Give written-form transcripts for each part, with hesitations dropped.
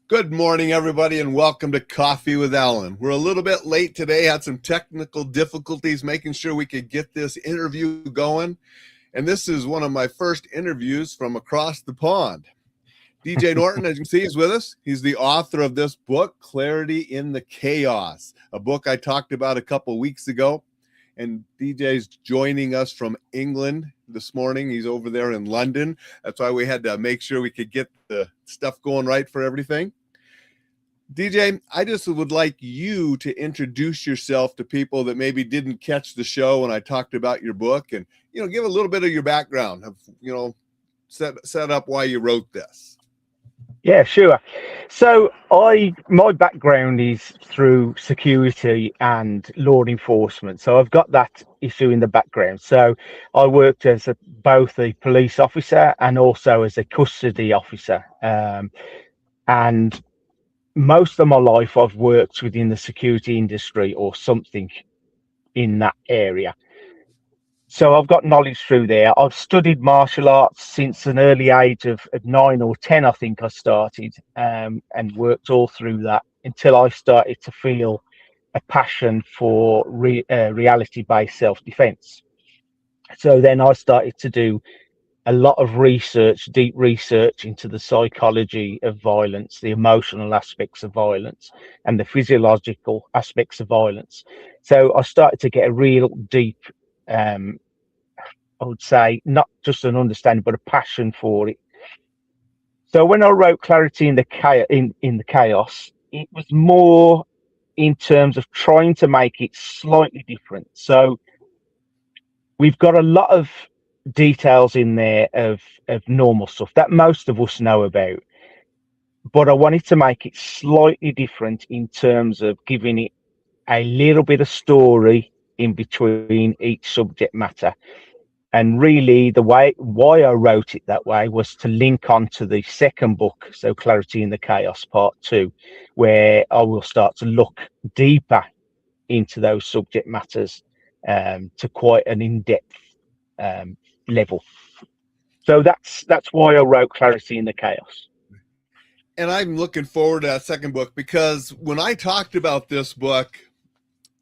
Good morning, everybody, and welcome to Coffee with Alain. We're a little bit late today, had some technical difficulties making sure we could get this interview going. And this is one of my first interviews from across the pond. DJ Norton, as you can see, is with us. He's the author of this book, Clarity in the Chaos, a book I talked about a couple weeks ago. And DJ's joining us from England this morning. He's over there in London. That's why we had to make sure we could get the stuff going right for everything. DJ, I just would like you to introduce yourself to people that maybe didn't catch the show when I talked about your book, and give a little bit of your background of set up why you wrote this. Yeah, sure. So my background is through security and law enforcement. So I've got that issue in the background. So I worked as both a police officer and also as a custody officer. And most of my life I've worked within the security industry or something in that area. So I've got knowledge through there. I've studied martial arts since an early age of 9 or 10, I think I started, and worked all through that until I started to feel a passion for reality-based self-defense. So then I started to do a lot of research, deep research into the psychology of violence, the emotional aspects of violence, and the physiological aspects of violence. So I started to get a real deep I would say not just an understanding, but a passion for it. So when I wrote Clarity in the Chaos, it was more in terms of trying to make it slightly different. So we've got a lot of details in there of normal stuff that most of us know about, but I wanted to make it slightly different in terms of giving it a little bit of story in between each subject matter. And really, why I wrote it that way was to link on to the second book, so Clarity in the Chaos Part 2, where I will start to look deeper into those subject matters to quite an in-depth level. So that's why I wrote Clarity in the Chaos. And I'm looking forward to that second book, because when I talked about this book,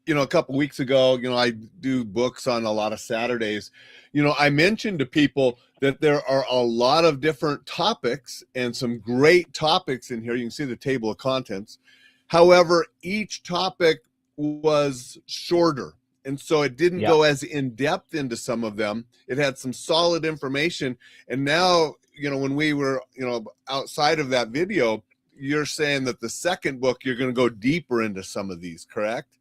a couple weeks ago, I do books on a lot of Saturdays. I mentioned to people that there are a lot of different topics and some great topics in here. You can see the table of contents. However, each topic was shorter. And so it didn't go as in depth into some of them. It had some solid information. And now, when we were, outside of that video, you're saying that the second book, you're going to go deeper into some of these, correct?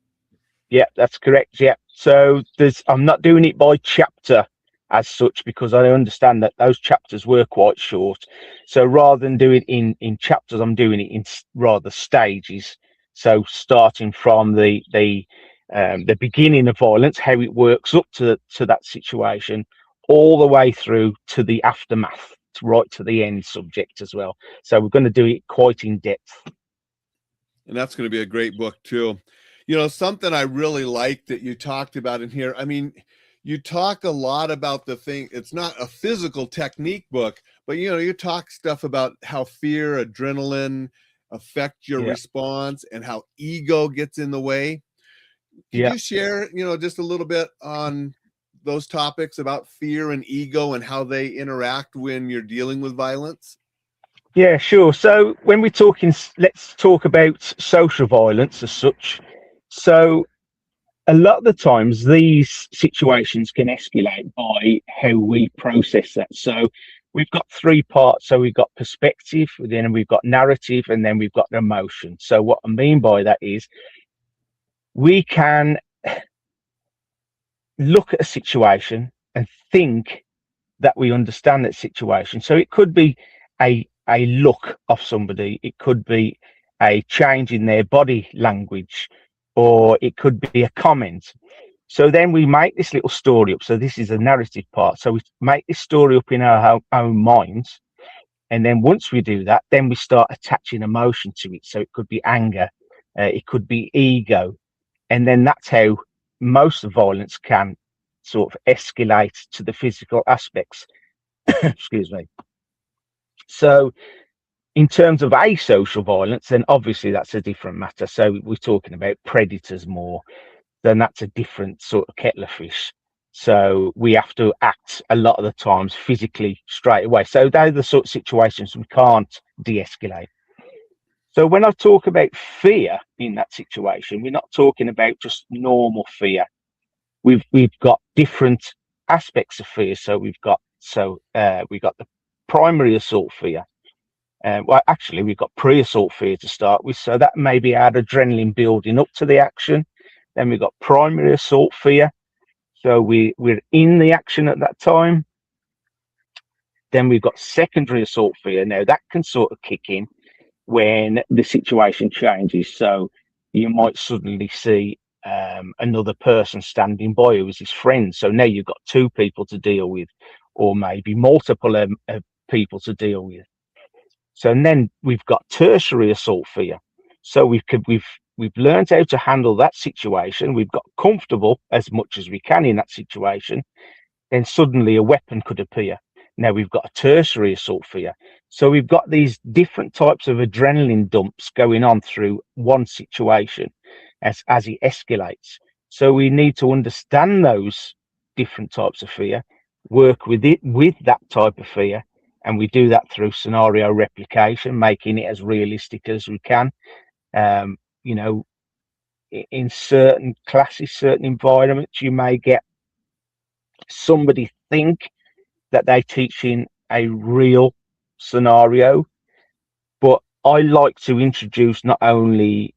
Yeah, that's correct. Yeah. So I'm not doing it by chapter as such, because I understand that those chapters were quite short. So rather than do it in chapters, I'm doing it in rather stages. So starting from the beginning of violence, how it works up to that situation, all the way through to the aftermath, right to the end subject as well. So we're going to do it quite in depth. And that's going to be a great book too. Something I really like that you talked about in here. I mean, you talk a lot about the thing. It's not a physical technique book, but you talk stuff about how fear, adrenaline affect your response and how ego gets in the way. Can you share, just a little bit on those topics about fear and ego and how they interact when you're dealing with violence? Yeah, sure. So when we're talking, let's talk about social violence as such. So a lot of the times these situations can escalate by how we process that. So we've got three parts. So we've got perspective, then we've got narrative, and then we've got emotion. So what I mean by that is we can look at a situation and think that we understand that situation. So it could be a look of somebody, it could be a change in their body language, or it could be a comment. So then we make this little story up. So this is a narrative part. So we make this story up in our own minds. And then once we do that, then we start attaching emotion to it. So it could be anger, it could be ego. And then that's how most of violence can sort of escalate to the physical aspects. Excuse me. So in terms of asocial violence, then obviously that's a different matter. So we're talking about predators more, then that's a different sort of kettle of fish. So we have to act a lot of the times physically straight away. So they're the sort of situations we can't de-escalate. So when I talk about fear in that situation, we're not talking about just normal fear. We've got different aspects of fear. So we've got the primary assault fear. Well, actually, we've got pre-assault fear to start with. So that may be our adrenaline building up to the action. Then we've got primary assault fear. So we're in the action at that time. Then we've got secondary assault fear. Now that can sort of kick in when the situation changes. So you might suddenly see another person standing by who is his friend. So now you've got two people to deal with, or maybe multiple people to deal with. So and then we've got tertiary assault fear. So we've learned how to handle that situation. We've got comfortable as much as we can in that situation. Then suddenly a weapon could appear. Now we've got a tertiary assault fear. So we've got these different types of adrenaline dumps going on through one situation as it escalates. So we need to understand those different types of fear, work with that type of fear, and we do that through scenario replication, making it as realistic as we can. You know, in certain classes, certain environments, you may get somebody think that they're teaching a real scenario, but I like to introduce not only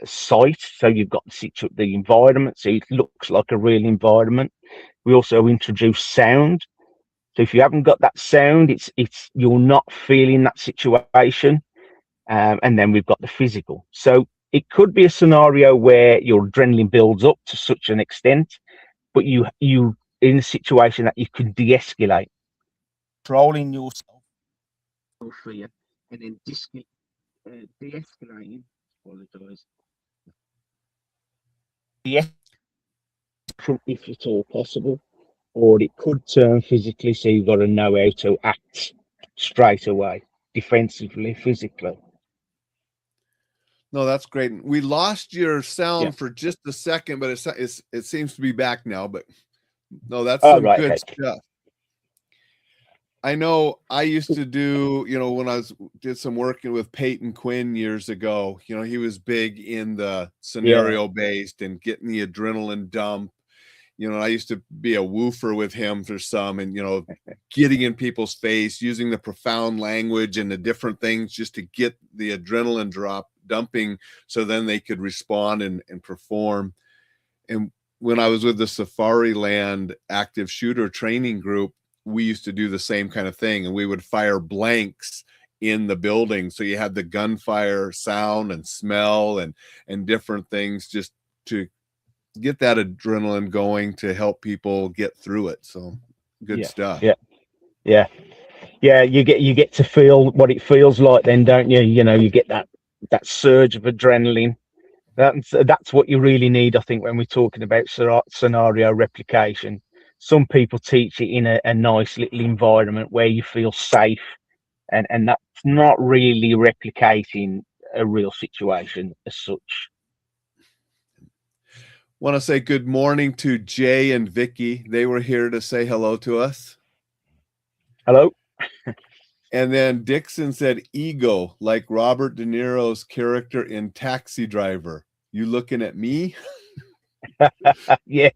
sight, so you've got the environment, so it looks like a real environment. We also introduce sound. So if you haven't got that sound, it's you're not feeling that situation. And then we've got the physical. So it could be a scenario where your adrenaline builds up to such an extent, but you in a situation that you can de-escalate, controlling yourself, fear, and then de-escalating. Apologize. If at all possible, or it could turn physically. So you've got to know how to act straight away, defensively, physically. No, that's great. We lost your sound Yeah. for just a second, but it seems to be back now. But no, that's Oh, some right. good Okay. stuff. I know I used to do, when I did some working with Peyton Quinn years ago, he was big in the scenario based and getting the adrenaline dump. I used to be a woofer with him for some, and, getting in people's face, using the profound language and the different things just to get the adrenaline dumping so then they could respond and perform. And when I was with the Safari Land active shooter training group, we used to do the same kind of thing, and we would fire blanks in the building. So you had the gunfire sound and smell and different things just to get that adrenaline going to help people get through it. So good stuff. Yeah. You get to feel what it feels like then, don't you? You get that surge of adrenaline. That's what you really need, I think, when we're talking about scenario replication. Some people teach it in a nice little environment where you feel safe, and that's not really replicating a real situation as such. Want to say good morning to Jay and Vicky. They were here to say hello to us. Hello. And then Dixon said ego, like Robert De Niro's character in Taxi Driver. You looking at me? Yeah.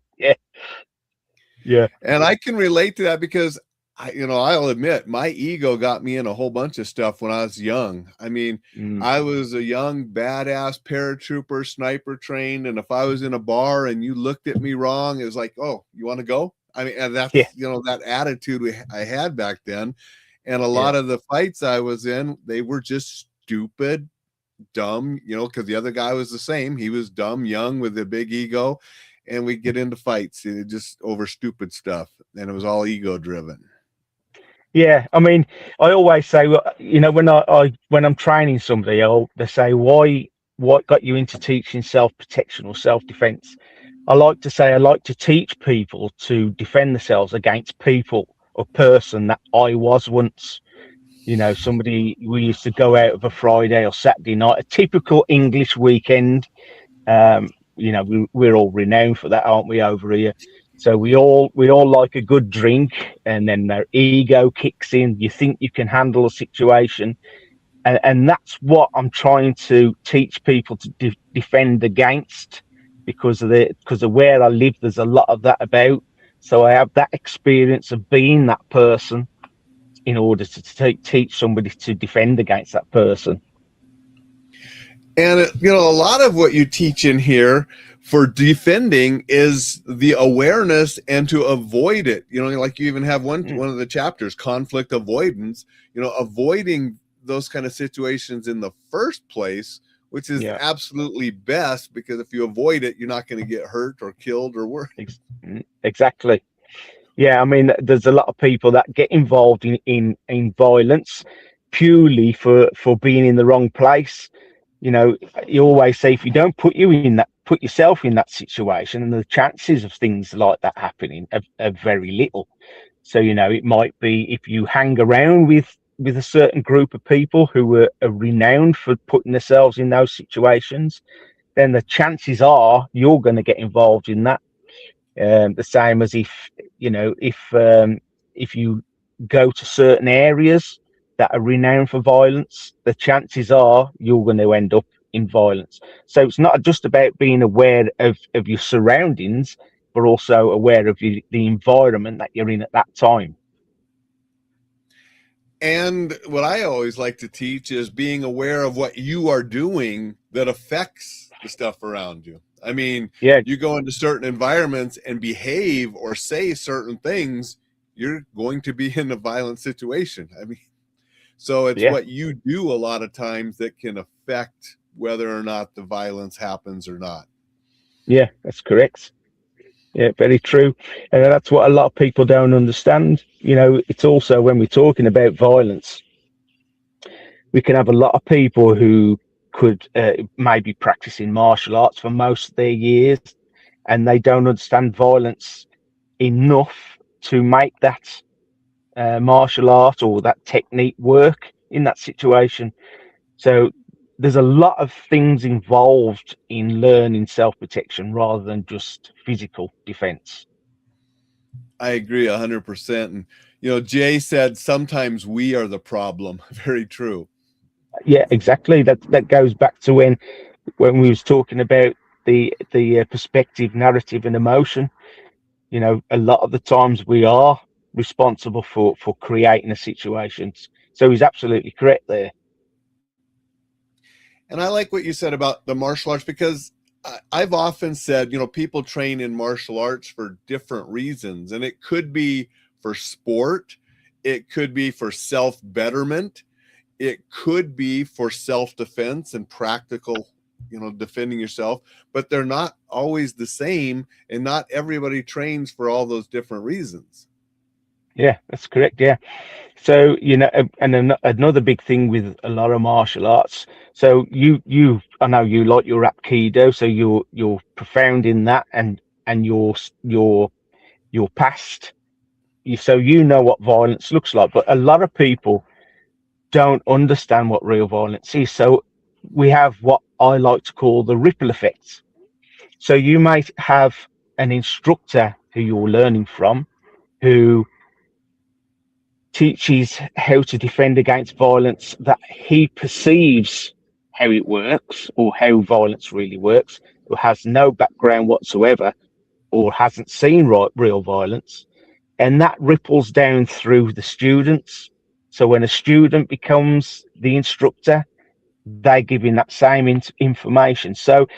And I can relate to that because I'll admit my ego got me in a whole bunch of stuff when I was young. I mean, I was a young, badass paratrooper, sniper trained. And if I was in a bar and you looked at me wrong, it was like, oh, you want to go? I mean, and that's, that attitude I had back then. And a lot of the fights I was in, they were just stupid, dumb, because the other guy was the same. He was dumb, young with a big ego. And we get into fights just over stupid stuff. And it was all ego driven. Yeah, I mean, I always say, when I'm training somebody, they say, why got you into teaching self-protection or self-defense? I like to say I like to teach people to defend themselves against people or person that I was once. Somebody, we used to go out of a Friday or Saturday night, a typical English weekend. We're all renowned for that, aren't we, over here? So we all like a good drink, and then their ego kicks in. You think you can handle a situation, and that's what I'm trying to teach people to defend against, because of where I live. There's a lot of that about. So I have that experience of being that person in order to teach somebody to defend against that person. And a lot of what you teach in here for defending is the awareness and to avoid it. Like you even have one of the chapters, conflict avoidance. Avoiding those kind of situations in the first place, which is absolutely best, because if you avoid it, you're not going to get hurt or killed or worse. Exactly. Yeah, I mean, there's a lot of people that get involved in violence purely for being in the wrong place. You always say, if you don't put yourself in that situation, and the chances of things like that happening are very little. So it might be, if you hang around with a certain group of people who are renowned for putting themselves in those situations, then the chances are you're going to get involved in that. The same as if you go to certain areas that are renowned for violence, the chances are you're going to end up in violence. So it's not just about being aware of your surroundings, but also aware of the environment that you're in at that time. And what I always like to teach is being aware of what you are doing that affects the stuff around you. I mean, you go into certain environments and behave or say certain things, you're going to be in a violent situation. I mean, so it's what you do a lot of times that can affect whether or not the violence happens or not. Yeah, that's correct. Yeah, very true. And that's what a lot of people don't understand. It's also, when we're talking about violence, we can have a lot of people who could maybe practicing martial arts for most of their years, and they don't understand violence enough to make that martial art or that technique work in that situation. So there's a lot of things involved in learning self-protection rather than just physical defense. I agree 100%. And Jay said sometimes we are the problem. Very true. Yeah, exactly. That goes back to when we was talking about the perspective, narrative, and emotion. A lot of the times we are responsible for creating a situation. So he's absolutely correct there. And I like what you said about the martial arts, because I've often said, people train in martial arts for different reasons. And it could be for sport. It could be for self-betterment. It could be for self-defense and practical, defending yourself. But they're not always the same. And not everybody trains for all those different reasons. Yeah, that's correct. Yeah. So, and another big thing with a lot of martial arts. So I know you like your Aikido, so you're profound in that, and your past. So you know what violence looks like, but a lot of people don't understand what real violence is. So we have what I like to call the ripple effects. So you might have an instructor who you're learning from, who teaches how to defend against violence that he perceives how it works, or how violence really works, who has no background whatsoever or hasn't seen real violence. And that ripples down through the students. So when a student becomes the instructor, they give him that same information. So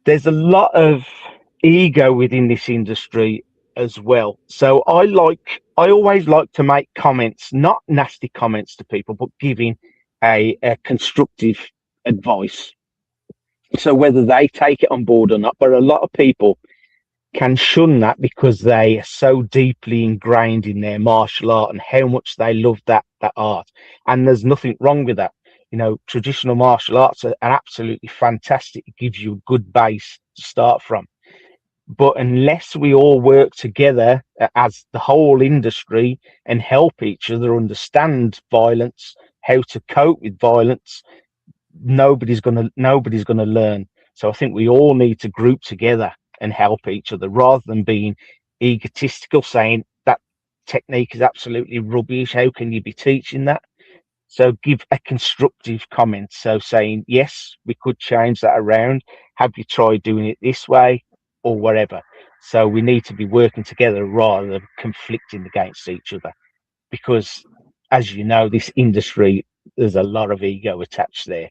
there's a lot of ego within this industry as well. So I always like to make comments, not nasty comments to people, but giving a constructive advice. So whether they take it on board or not, but a lot of people can shun that because they are so deeply ingrained in their martial art and how much they love that art. And there's nothing wrong with that. Traditional martial arts are absolutely fantastic. It gives you a good base to start from. But unless we all work together as the whole industry and help each other understand violence, how to cope with violence, nobody's gonna learn. So I think we all need to group together and help each other rather than being egotistical, saying that technique is absolutely rubbish. How can you be teaching that? So give a constructive comment. So saying, yes, we could change that around. Have you tried doing it this way or whatever? So we need to be working together rather than conflicting against each other. Because as you know, this industry, there's a lot of ego attached there.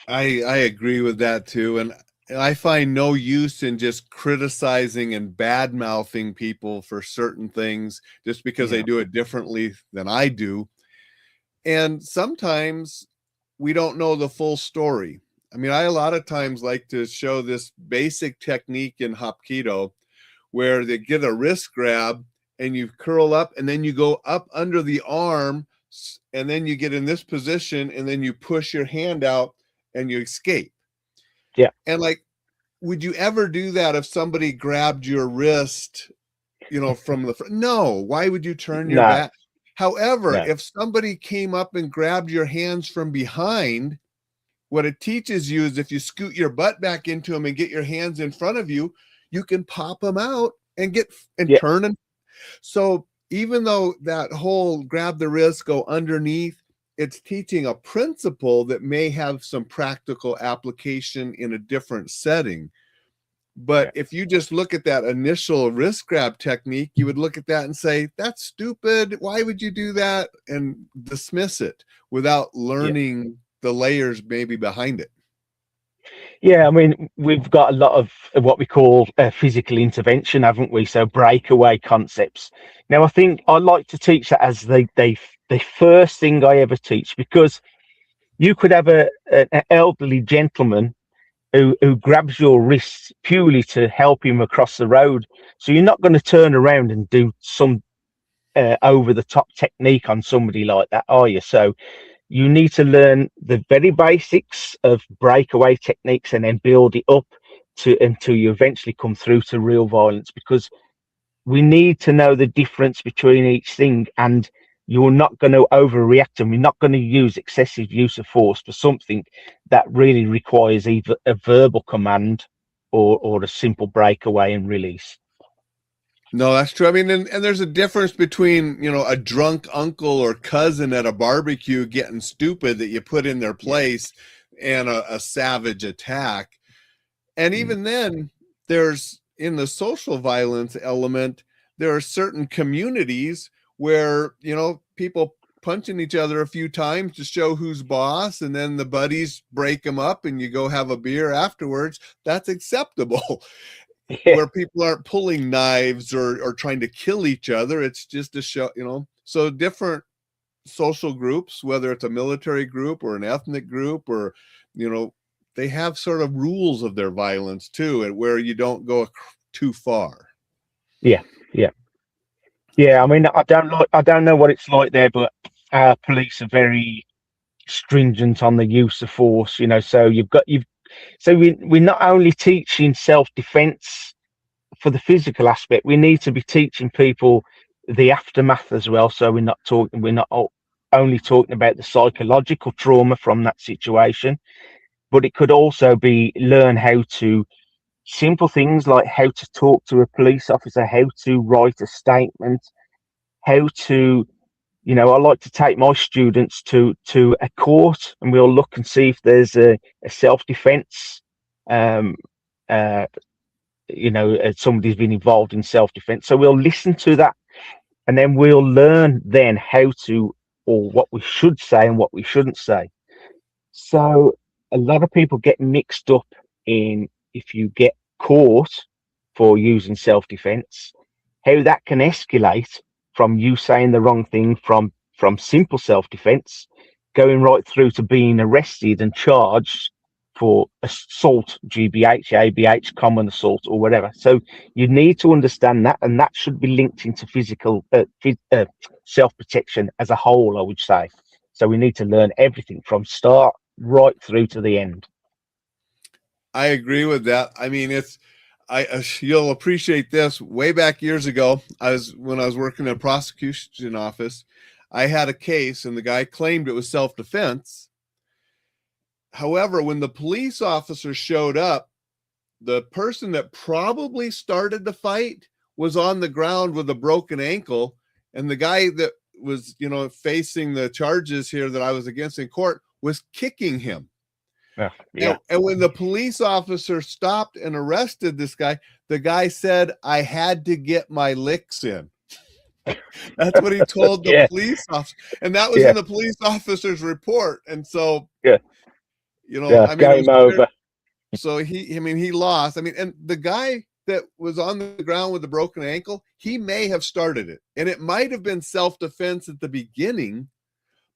I agree with that too. And I find no use in just criticizing and bad mouthing people for certain things just because they Yeah. do it differently than I do. And sometimes we don't know the full story. I mean, I a lot of times like to show this basic technique in Hapkido where they get a wrist grab and you curl up and then you go up under the arm and then you get in this position and then you push your hand out and you escape. Yeah. And like, would you ever do that if somebody grabbed your wrist, from the front? No. Why would you turn your No, back? However, no. if somebody came up and grabbed your hands from behind, what it teaches you is if you scoot your butt back into them and get your hands in front of you, you can pop them out and get and Yeah. turn. And so even though that whole grab the wrist, go underneath, it's teaching a principle that may have some practical application in a different setting. But Yeah. if you just look at that initial wrist grab technique, you would look at that and say, that's stupid. Why would you do that? And dismiss it without Yeah. learning the layers maybe behind it. Yeah, I mean, we've got a lot of what we call physical intervention, haven't we? So breakaway concepts. Now, I think I like to teach that as the first thing I ever teach, because you could have an elderly gentleman who grabs your wrist purely to help him across the road. So you're not going to turn around and do some over the top technique on somebody like that, are you? So you need to learn the very basics of breakaway techniques and then build it up to until you eventually come through to real violence, because we need to know the difference between each thing, and you're not going to overreact, and we're not going to use excessive use of force for something that really requires either a verbal command or a simple breakaway and release. No, that's true. I mean, and there's a difference between, a drunk uncle or cousin at a barbecue getting stupid that you put in their Yeah. place and a savage attack. And Mm. even then, there's in the social violence element, there are certain communities where, people punching each other a few times to show who's boss, and then the buddies break them up and you go have a beer afterwards. That's acceptable. Yeah. Where people aren't pulling knives or trying to kill each other. It's just a show. So different social groups, whether it's a military group or an ethnic group or, they have sort of rules of their violence too, and where you don't go too far. Yeah. Yeah. Yeah. I mean, I don't know what it's like there, but our police are very stringent on the use of force, so we're not only teaching self-defense for the physical aspect, we need to be teaching people the aftermath as well. So we're not only talking about the psychological trauma from that situation, but it could also be learn how to simple things like how to talk to a police officer, how to write a statement, how to I like to take my students to a court, and we'll look and see if there's a self-defense. Um, uh, somebody's been involved in self-defense, so we'll listen to that, and then we'll learn then how to, or what we should say and what we shouldn't say. So a lot of people get mixed up in, if you get caught for using self-defense, how that can escalate from you saying the wrong thing from simple self-defense going right through to being arrested and charged for assault, GBH, ABH, common assault, or whatever. So you need to understand that, and that should be linked into physical self-protection as a whole, I would say. So we need to learn everything from start right through to the end. I agree with that. I mean, You'll appreciate this. Way back years ago, when I was working in a prosecution office, I had a case, and the guy claimed it was self-defense. However, when the police officer showed up, the person that probably started the fight was on the ground with a broken ankle, and the guy that was, facing the charges here that I was against in court was kicking him. Yeah. And when the police officer stopped and arrested this guy, the guy said, "I had to get my licks in." That's what he told the police officer. And that was in the police officer's report. And so, game over. So he lost. And the guy that was on the ground with the broken ankle, he may have started it. And it might have been self-defense at the beginning.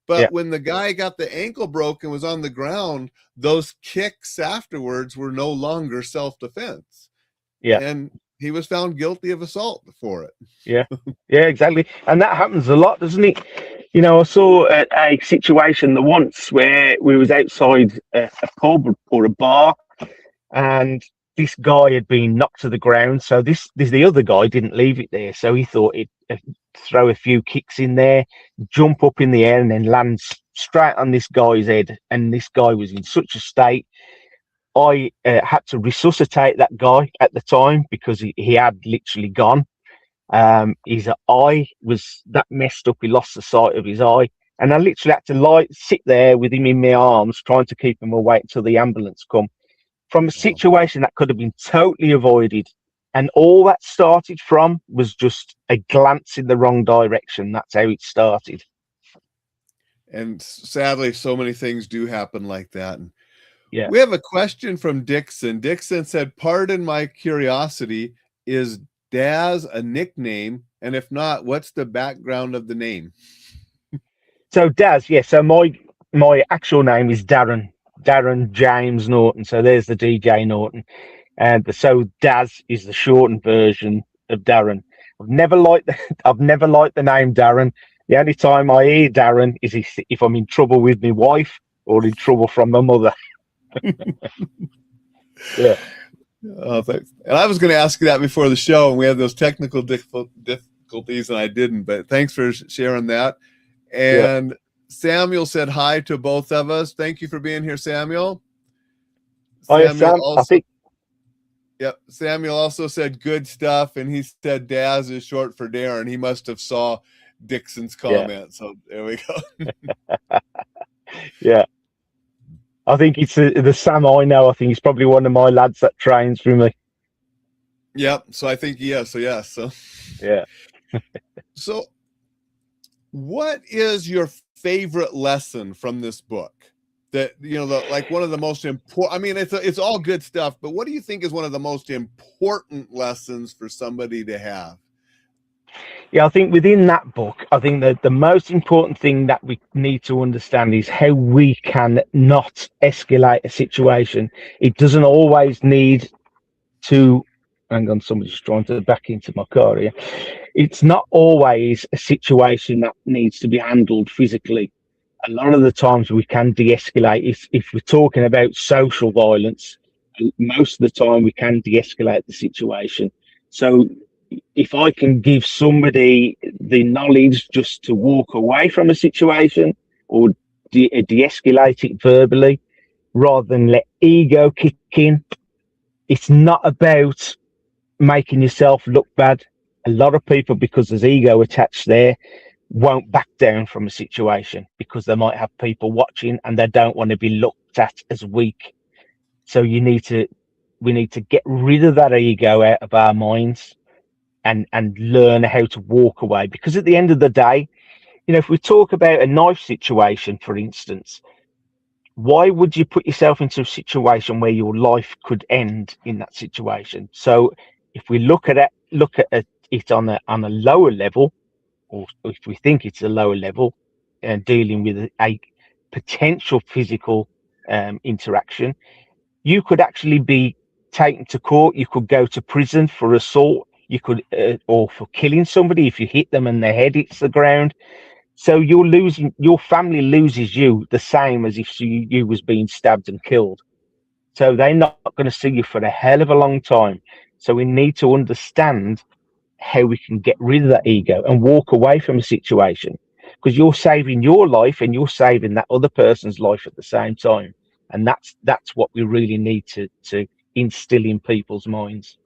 But when the guy got the ankle broken, was on the ground, those kicks afterwards were no longer self-defense. Yeah. And he was found guilty of assault for it. Yeah, exactly. And that happens a lot, doesn't it? I saw a situation once where we was outside a pub or a bar, and this guy had been knocked to the ground. So the other guy didn't leave it there. So he thought he'd throw a few kicks in there, jump up in the air, and then land straight on this guy's head. And this guy was in such a state. I had to resuscitate that guy at the time because he had literally gone. His eye was that messed up. He lost the sight of his eye. And I literally had to sit there with him in my arms, trying to keep him awake until the ambulance come. From a situation that could have been totally avoided. And all that started from was just a glance in the wrong direction. That's how it started. And sadly, so many things do happen like that. And yeah, we have a question from Dixon. Dixon said, "Pardon my curiosity, is Daz a nickname? And if not, what's the background of the name?" So Daz, so my actual name is Darren James Norton. So there's the DJ Norton. And so Daz is the shortened version of Darren. I've never liked the name Darren. The only time I hear Darren is if I'm in trouble with my wife or in trouble from my mother. Yeah. Oh, thanks. And I was going to ask you that before the show, and we had those technical difficulties, and I didn't. But thanks for sharing that. And Samuel said hi to both of us. Thank you for being here, Samuel. Samuel also said good stuff, and he said Daz is short for Darren. He must have saw Dixon's comment. So there we go. Yeah. I think it's the Sam I know. I think he's probably one of my lads that trains for me. Yep. So I think yes. So yeah. So what is your favorite lesson from this book? That one of the most important. It's all good stuff, but what do you think is one of the most important lessons for somebody to have? Yeah, I think within that book, I think that the most important thing that we need to understand is how we can not escalate a situation. It doesn't always need to. Hang on, somebody's trying to back into my car here. It's not always a situation that needs to be handled physically. A lot of the times we can de-escalate. If we're talking about social violence, most of the time we can de-escalate the situation. So if I can give somebody the knowledge just to walk away from a situation or de-escalate it verbally rather than let ego kick in, it's not about making yourself look bad. A lot of people, because there's ego attached there, won't back down from a situation because they might have people watching and they don't want to be looked at as weak. So we need to get rid of that ego out of our minds and learn how to walk away. Because at the end of the day, if we talk about a knife situation, for instance, why would you put yourself into a situation where your life could end in that situation? So if we look at it on a lower level, or if we think it's a lower level, and dealing with a potential physical interaction, you could actually be taken to court. You could go to prison for assault. You could, or for killing somebody if you hit them and their head hits the ground. So your family loses you the same as if you was being stabbed and killed. So they're not going to see you for a hell of a long time. So we need to understand how we can get rid of that ego and walk away from a situation, because you're saving your life and you're saving that other person's life at the same time. And that's what we really need to instill in people's minds.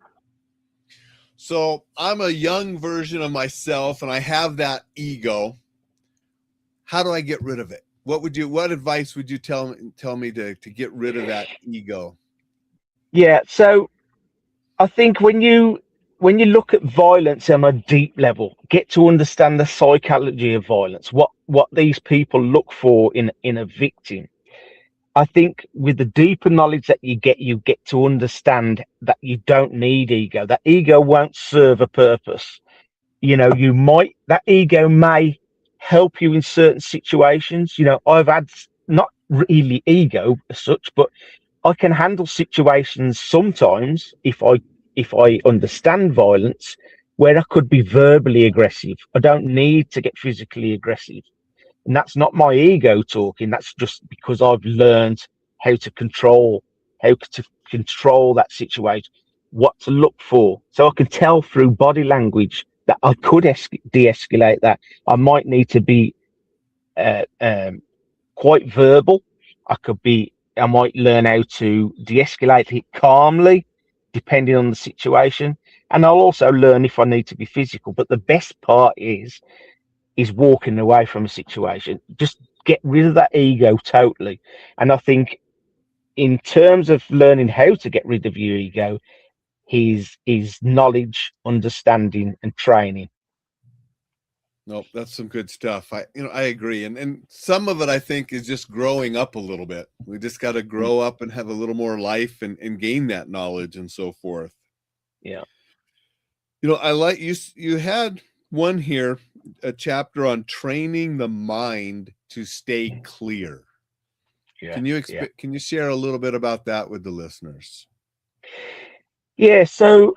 So I'm a young version of myself and I have that ego. How do I get rid of it? What advice would you tell me to get rid of that ego? Yeah, so I think when you look at violence on a deep level, get to understand the psychology of violence, what these people look for in a victim. I think with the deeper knowledge that you get to understand that you don't need ego. That ego won't serve a purpose. That ego may help you in certain situations. I've had not really ego as such, but I can handle situations sometimes if I understand violence, where I could be verbally aggressive. I don't need to get physically aggressive. And that's not my ego talking. That's just because I've learned how to control that situation, what to look for. So I can tell through body language that I could de-escalate that. I might need to be uh, um, quite verbal. I might learn how to de-escalate it calmly, depending on the situation. And I'll also learn if I need to be physical. But the best part is walking away from a situation. Just get rid of that ego totally. And I think in terms of learning how to get rid of your ego, is knowledge, understanding, and training. Nope, that's some good stuff. I agree. And some of it I think is just growing up a little bit. We just got to grow up and have a little more life and gain that knowledge and so forth. Yeah. I like you had one here, a chapter on training the mind to stay clear. Yeah. Can you share a little bit about that with the listeners? Yeah. So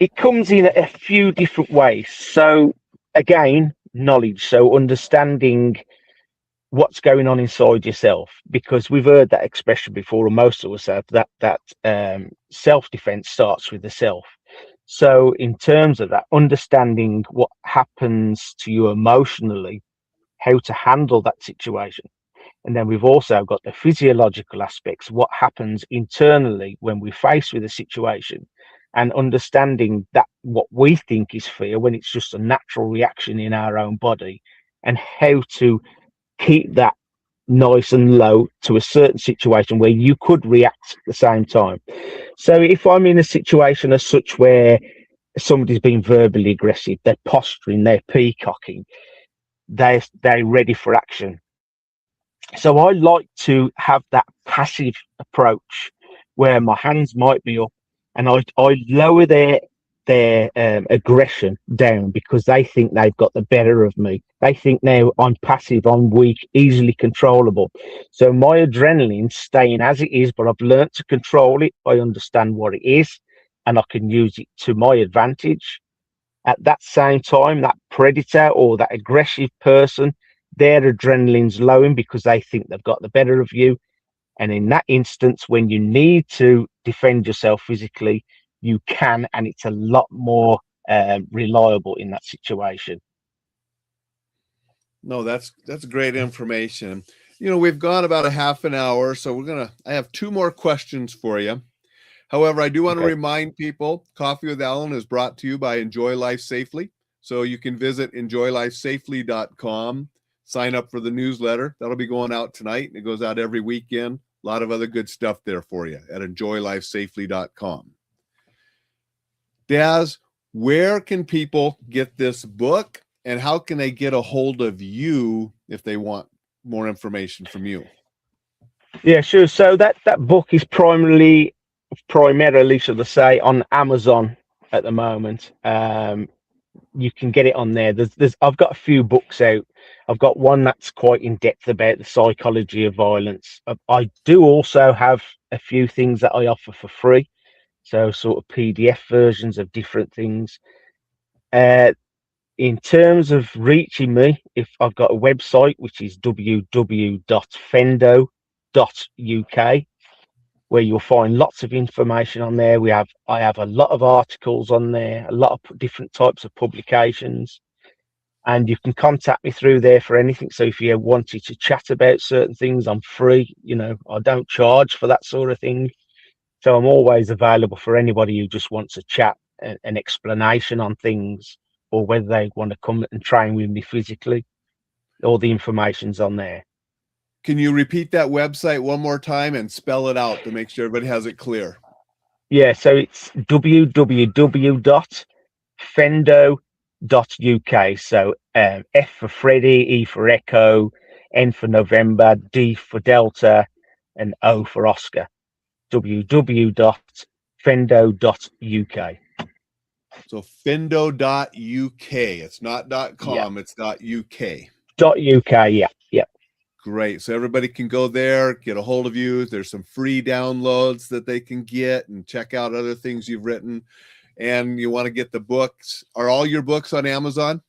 it comes in a few different ways. So again, knowledge. So understanding what's going on inside yourself, because we've heard that expression before, and most of us have, that self-defense starts with the self. So in terms of that, understanding what happens to you emotionally, how to handle that situation. And then we've also got the physiological aspects, what happens internally when we're faced with a situation, and understanding that what we think is fear when it's just a natural reaction in our own body, and how to keep that nice and low to a certain situation where you could react at the same time. So if I'm in a situation as such where somebody's been verbally aggressive, they're posturing, they're peacocking, they're ready for action. So I like to have that passive approach where my hands might be up, and I lower their aggression down, because they think they've got the better of me. They think now I'm passive, I'm weak, easily controllable. So my adrenaline's staying as it is, but I've learned to control it. I understand what it is, and I can use it to my advantage. At that same time, that predator or that aggressive person, their adrenaline's lowing because they think they've got the better of you. And in that instance, when you need to defend yourself physically, you can, and it's a lot more reliable in that situation. No, that's great information. We've gone about a half an hour, so I have two more questions for you. However, I do want to Okay. remind people, Coffee with Alain is brought to you by Enjoy Life Safely. So you can visit enjoylifesafely.com, sign up for the newsletter. That'll be going out tonight, and it goes out every weekend. A lot of other good stuff there for you at enjoylifesafely.com. Daz, where can people get this book, and how can they get a hold of you if they want more information from you? Yeah, sure. So that book is primarily, should I say, on Amazon at the moment. You can get it on there. I've got a few books out. I've got one that's quite in depth about the psychology of violence. I do also have a few things that I offer for free, so sort of PDF versions of different things. In terms of reaching me, if I've got a website which is www.fendo.uk, where you'll find lots of information on there. I have a lot of articles on there, a lot of different types of publications, and you can contact me through there for anything. So if you wanted to chat about certain things, I'm free. I don't charge for that sort of thing. So I'm always available for anybody who just wants a chat, an explanation on things, or whether they want to come and train with me physically. All the information's on there. Can you repeat that website one more time and spell it out to make sure everybody has it clear? Yeah, so it's www.fendo.uk. So F for Freddy, E for Echo, N for November, D for Delta, and O for Oscar. www.fendo.uk. So fendo.uk. It's not .com, Yeah. it's .uk. .uk, yeah. Great. So everybody can go there, get a hold of you. There's some free downloads that they can get and check out other things you've written. And you want to get the books. Are all your books on Amazon?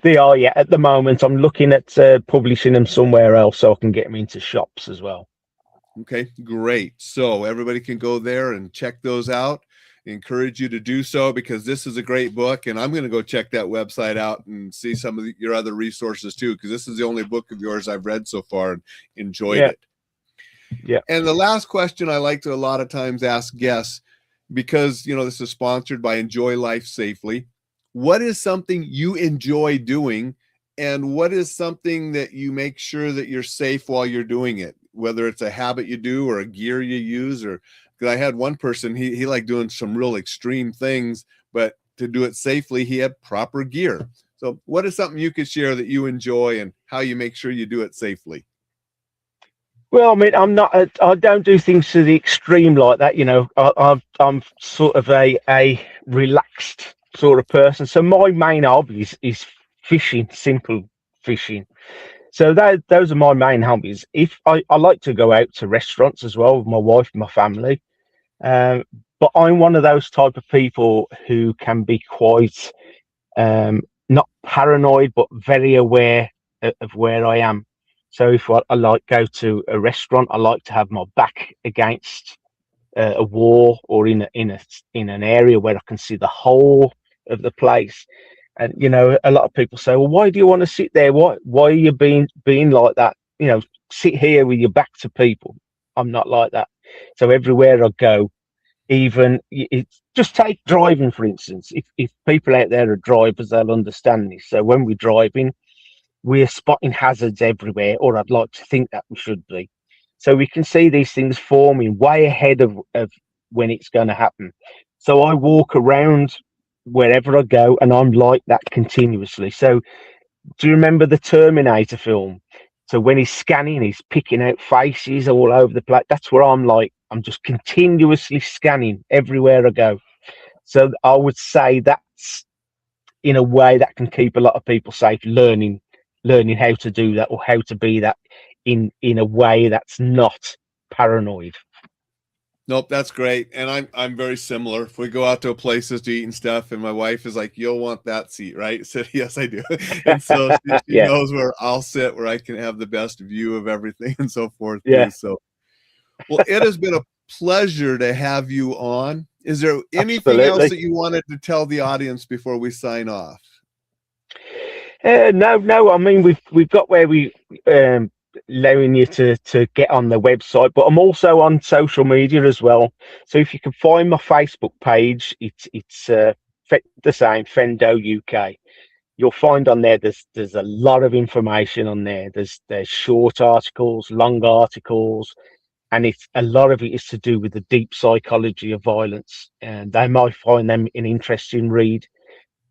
They are, yeah. At the moment, I'm looking at publishing them somewhere else so I can get them into shops as well. Okay, great. So everybody can go there and check those out. Encourage you to do so because this is a great book, and I'm going to go check that website out and see some of your other resources too, because this is the only book of yours I've read so far and enjoyed it. Yeah. And the last question I like to a lot of times ask guests, because this is sponsored by Enjoy Life Safely. What is something you enjoy doing, and what is something that you make sure that you're safe while you're doing it? Whether it's a habit you do or a gear you use, or because I had one person, he liked doing some real extreme things, but to do it safely, he had proper gear. So what is something you could share that you enjoy and how you make sure you do it safely? Well, I mean, I don't do things to the extreme like that. I'm sort of a relaxed sort of person. So my main hobby is fishing, simple fishing. So those are my main hobbies. If I like to go out to restaurants as well with my wife and my family. But I'm one of those type of people who can be quite not paranoid, but very aware of where I am. So if I like go to a restaurant, I like to have my back against a wall or in an area where I can see the whole of the place. And a lot of people say, "Well, why do you want to sit there? Why are you being like that? Sit here with your back to people." I'm not like that. So everywhere I go, even it's just take driving for instance. If people out there are drivers, they'll understand this. So when we're driving, we're spotting hazards everywhere, or I'd like to think that we should be. So we can see these things forming way ahead of when it's going to happen. So I walk around wherever I go, and I'm like that continuously. So do you remember the Terminator film? So when he's scanning, he's picking out faces all over the place. That's where I'm like. I'm just continuously scanning everywhere I go. So I would say that's in a way that can keep a lot of people safe, learning how to do that or how to be that in a way that's not paranoid. Nope, that's great. And I'm very similar. If we go out to places to eat and stuff, and my wife is like, "You'll want that seat, right?" I said, "Yes, I do." And so she Yeah. knows where I'll sit, where I can have the best view of everything and so forth Yeah. too. So, well, it has been a pleasure to have you on. Is there anything else Absolutely. that you wanted to tell the audience before we sign off? No. I mean, we've got where we allowing you to get on the website, but I'm also on social media as well. So if you can find my Facebook page, it's the same, Fendo UK. You'll find on there there's a lot of information on there. There's short articles, long articles, and it's a lot of it is to do with the deep psychology of violence, and they might find them an interesting read.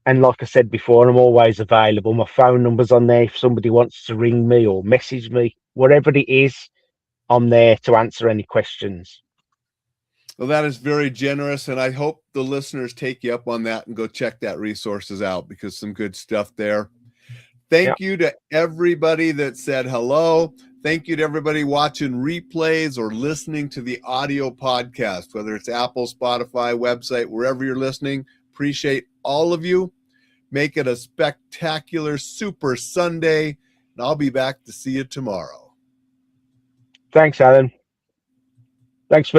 And like I said before, I'm always available. My phone number's on there if somebody wants to ring me or message me, whatever it is, I'm there to answer any questions. Well, that is very generous, and I hope the listeners take you up on that and go check that resources out because some good stuff there. Thank you to everybody that said hello. Thank you to everybody watching replays or listening to the audio podcast, whether it's Apple, Spotify, website, wherever you're listening. Appreciate all of you. Make it a spectacular Super Sunday, and I'll be back to see you tomorrow. Thanks, Alan. Thanks for